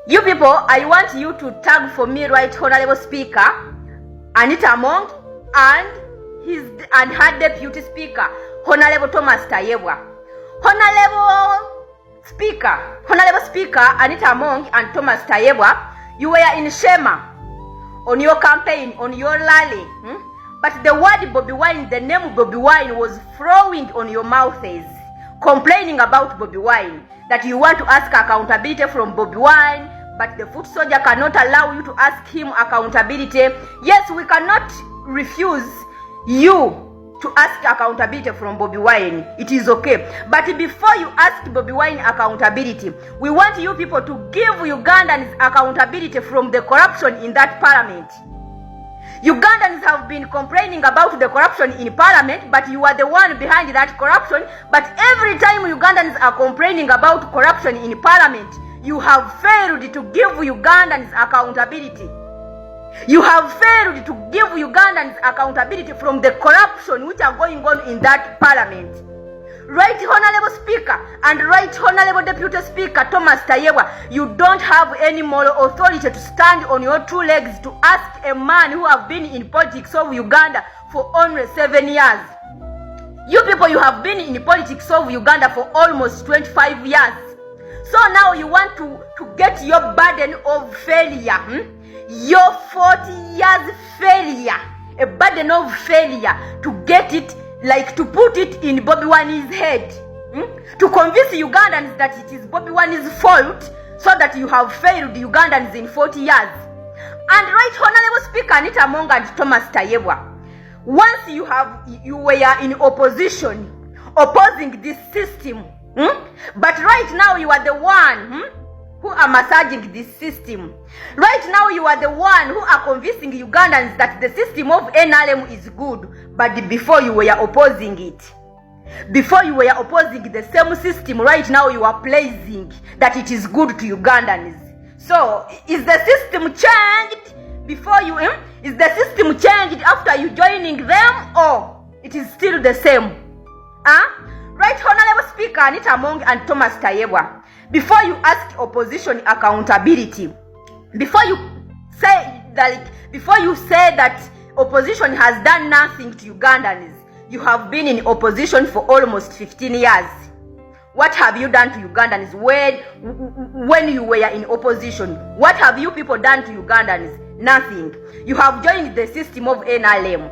You people, I want you to tag for me Right Honorable Speaker Anita Among and her Deputy Speaker Honorable Thomas Tayebwa. Honorable Speaker Anita Among and Thomas Tayebwa, you were in Shema on your campaign, on your rally, but the word Bobi Wine, the name Bobi Wine was flowing on your mouths, complaining about Bobi Wine, that you want to ask accountability from Bobi Wine, but the foot soldier cannot allow you to ask him accountability. Yes, we cannot refuse you to ask accountability from Bobi Wine. It is okay. But before you ask Bobi Wine accountability, we want you people to give Ugandans accountability from the corruption in that parliament. Ugandans have been complaining about the corruption in parliament, but you are the one behind that corruption. But every time Ugandans are complaining about corruption in parliament, you have failed to give Ugandans accountability. You have failed to give Ugandans accountability from the corruption which are going on in that parliament. Right Honorable Speaker and Right Honorable Deputy Speaker Thomas Tayebwa, you don't have any moral authority to stand on your two legs to ask a man who have been in politics of Uganda for only 7 years. You people, you have been in politics of Uganda for almost 25 years. So now you want to get your burden of failure, your 40 years failure, a burden of failure, to get it, like to put it in Bobi Wine's head, to convince Ugandans that it is Bobi Wine's fault, so that you have failed Ugandans in 40 years. And Right Honorable Speaker Anita Among and Thomas Tayebwa, once you were in opposition, opposing this system, but right now you are the one who are massaging this system. Right now you are the one who are convincing Ugandans that the system of NRM is good, but before you were opposing it. Before you were opposing the same system, right now you are praising that it is good to Ugandans. So, is the system changed before you, is the system changed after you joining them, or it is still the same? Right Honorable Speaker Anita Among and Thomas Tayebwa, before you ask opposition accountability, before you say that opposition has done nothing to Ugandans, you have been in opposition for almost 15 years. What have you done to Ugandans when you were in opposition? What have you people done to Ugandans? Nothing. You have joined the system of NRM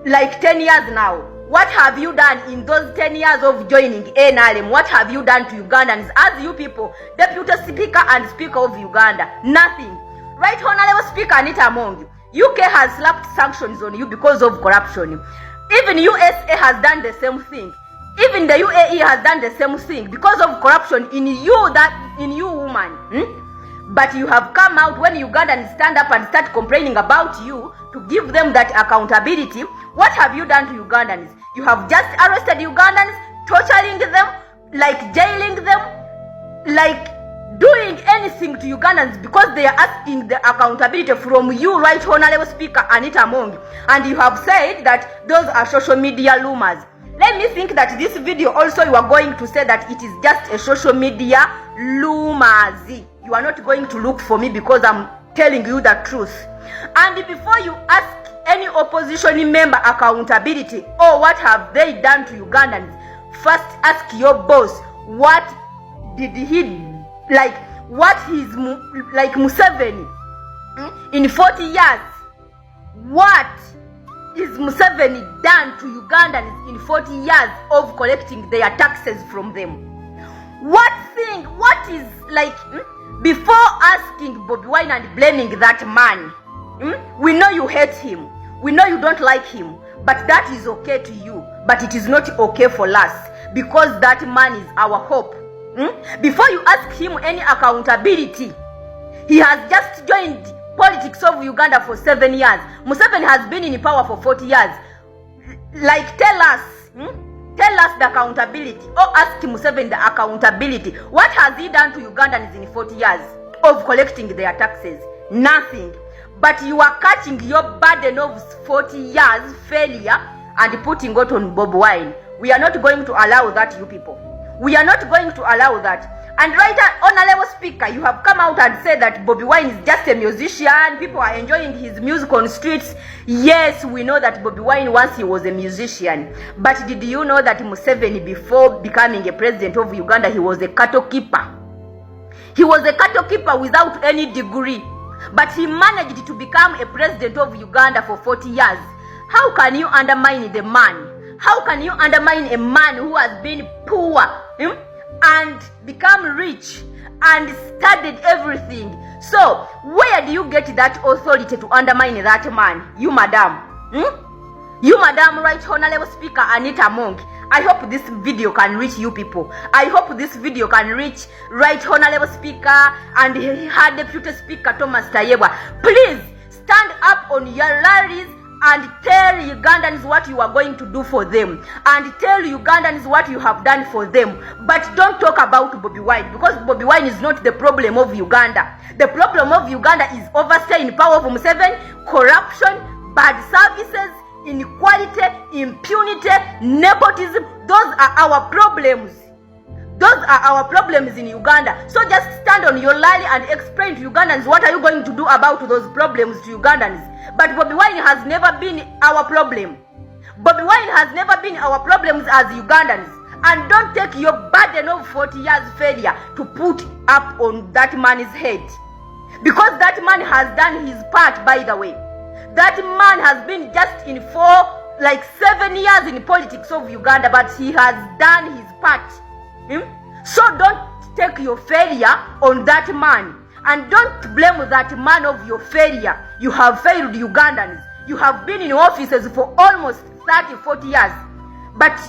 like 10 years now. What have you done in those 10 years of joining NRM? What have you done to Ugandans as you people, Deputy Speaker and Speaker of Uganda? Nothing. Right Honorable Speaker Anita Among, UK has slapped sanctions on you because of corruption. Even USA has done the same thing. Even the UAE has done the same thing because of corruption in you woman. But you have come out when Ugandans stand up and start complaining about you to give them that accountability. What have you done to Ugandans? You have just arrested Ugandans, torturing them, like jailing them, like doing anything to Ugandans because they are asking the accountability from you, Right Honorable Speaker Anita Among. And you have said that those are social media rumors. Let me think that this video also you are going to say that it is just a social media rumors. You are not going to look for me because I'm telling you the truth. And before you ask any opposition member accountability or what have they done to Ugandans, first ask your boss, what did he, like, what is like Museveni in 40 years? What is Museveni done to Ugandans in 40 years of collecting their taxes from them? What is like, before asking Bobi Wine and blaming that man, we know you hate him, we know you don't like him, but that is okay to you, but it is not okay for us, because that man is our hope. Before you ask him any accountability, he has just joined politics of Uganda for 7 years. Museveni has been in power for 40 years. Like, tell us the accountability, or ask Museveni the accountability. What has he done to Ugandans in 40 years of collecting their taxes? Nothing. But you are catching your burden of 40 years failure and putting it on Bobi Wine. We are not going to allow that, you people. We are not going to allow that. And right, Honorable Speaker, you have come out and said that Bobi Wine is just a musician. People are enjoying his music on streets. Yes, we know that Bobi Wine once he was a musician. But did you know that Museveni, before becoming a president of Uganda, he was a cattle keeper? He was a cattle keeper without any degree. But he managed to become a president of Uganda for 40 years. How can you undermine the man? How can you undermine a man who has been poor? And become rich and studied everything? So where do you get that authority to undermine that man? You madam, you madam, right Honorable Speaker Anita Among. I hope this video can reach you people. I hope this video can reach right Honorable Speaker and her Deputy Speaker Thomas Tayebwa. Please stand up on your rallies and tell Ugandans what you are going to do for them, and tell Ugandans what you have done for them. But don't talk about Bobi Wine, because Bobi Wine is not the problem of Uganda. The problem of Uganda is overstay in power of Museveni, corruption, bad services, inequality, impunity, nepotism. Those are our problems. Those are our problems in Uganda. So just stand on your rally and explain to Ugandans what are you going to do about those problems to Ugandans. But Bobi Wine has never been our problem. Bobi Wine has never been our problems as Ugandans. And don't take your burden of 40 years failure to put up on that man's head. Because that man has done his part, by the way. That man has been just in 7 years in politics of Uganda, but he has done his part. So don't take your failure on that man. And don't blame that man of your failure. You have failed Ugandans. You have been in offices for almost 30-40 years. But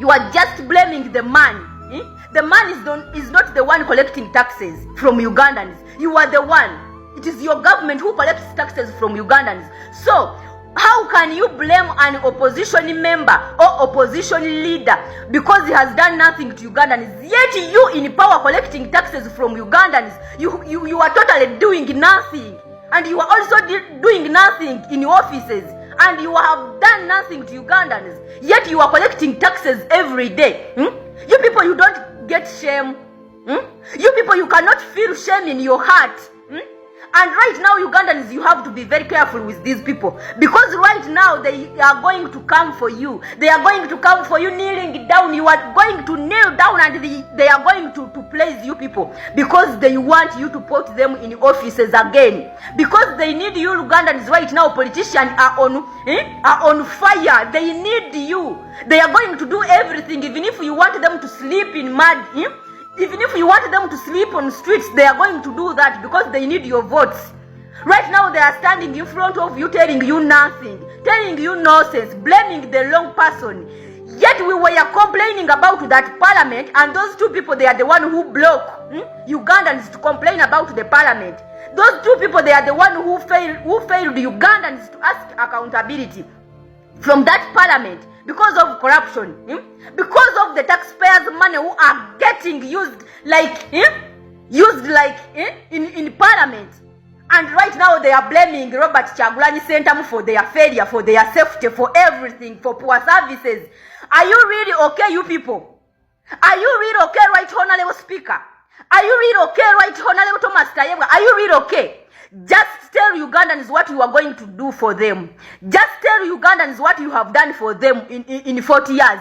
you are just blaming the man. The man is not the one collecting taxes from Ugandans. You are the one. It is your government who collects taxes from Ugandans. So how can you blame an opposition member or opposition leader because he has done nothing to Ugandans? Yet you in power collecting taxes from Ugandans, you are totally doing nothing. And you are also doing nothing in your offices. And you have done nothing to Ugandans. Yet you are collecting taxes every day. You people, you don't get shame. You people, you cannot feel shame in your heart. And right now, Ugandans, you have to be very careful with these people. Because right now, they are going to come for you. They are going to come for you kneeling down. You are going to kneel down and they are going to praise you people. Because they want you to put them in offices again. Because they need you, Ugandans, right now. Politicians are on fire. They need you. They are going to do everything. Even if you want them to sleep in mud, even if you want them to sleep on streets, they are going to do that because they need your votes. Right now, they are standing in front of you, telling you nothing, telling you nonsense, blaming the wrong person. Yet we were complaining about that parliament, and those two people, they are the one who block Ugandans to complain about the parliament. Those two people, they are the one who failed Ugandans to ask accountability from that parliament. Because of corruption, because of the taxpayers' money who are getting used in parliament. And right now they are blaming Robert Kyagulanyi Ssentamu for their failure, for their safety, for everything, for poor services. Are you really okay, you people? Are you really okay, right Honorable Speaker? Are you really okay, right Honorable Thomas Tayebwa? Are you really okay? Just tell Ugandans what you are going to do for them. Just tell Ugandans what you have done for them in 40 years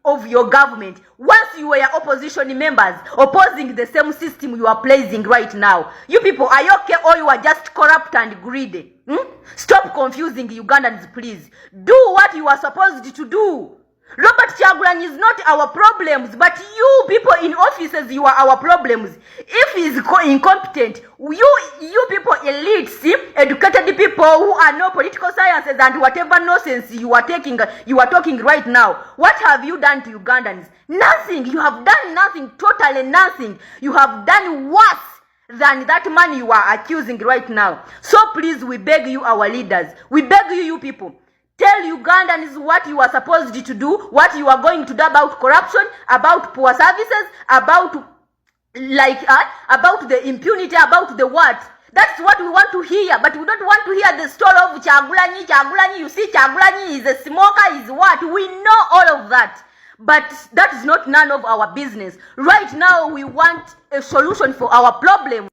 of your government. Once you were opposition members opposing the same system you are praising right now. You people, are you okay or you are just corrupt and greedy? Stop confusing Ugandans, please. Do what you are supposed to do. Robert Kyagulanyi is not our problems, but you people in offices, you are our problems. If he is incompetent, you people elites, educated people who are no political sciences and whatever nonsense you are talking right now, what have you done to Ugandans? Nothing. You have done nothing, totally nothing. You have done worse than that man you are accusing right now. So please, we beg you, our leaders, we beg you, you people, tell Ugandans what you are supposed to do, what you are going to do about corruption, about poor services, about the impunity, about the what. That's what we want to hear, but we don't want to hear the story of Kyagulanyi. You see, Kyagulanyi is a smoker, is what? We know all of that. But that is not none of our business. Right now, we want a solution for our problem.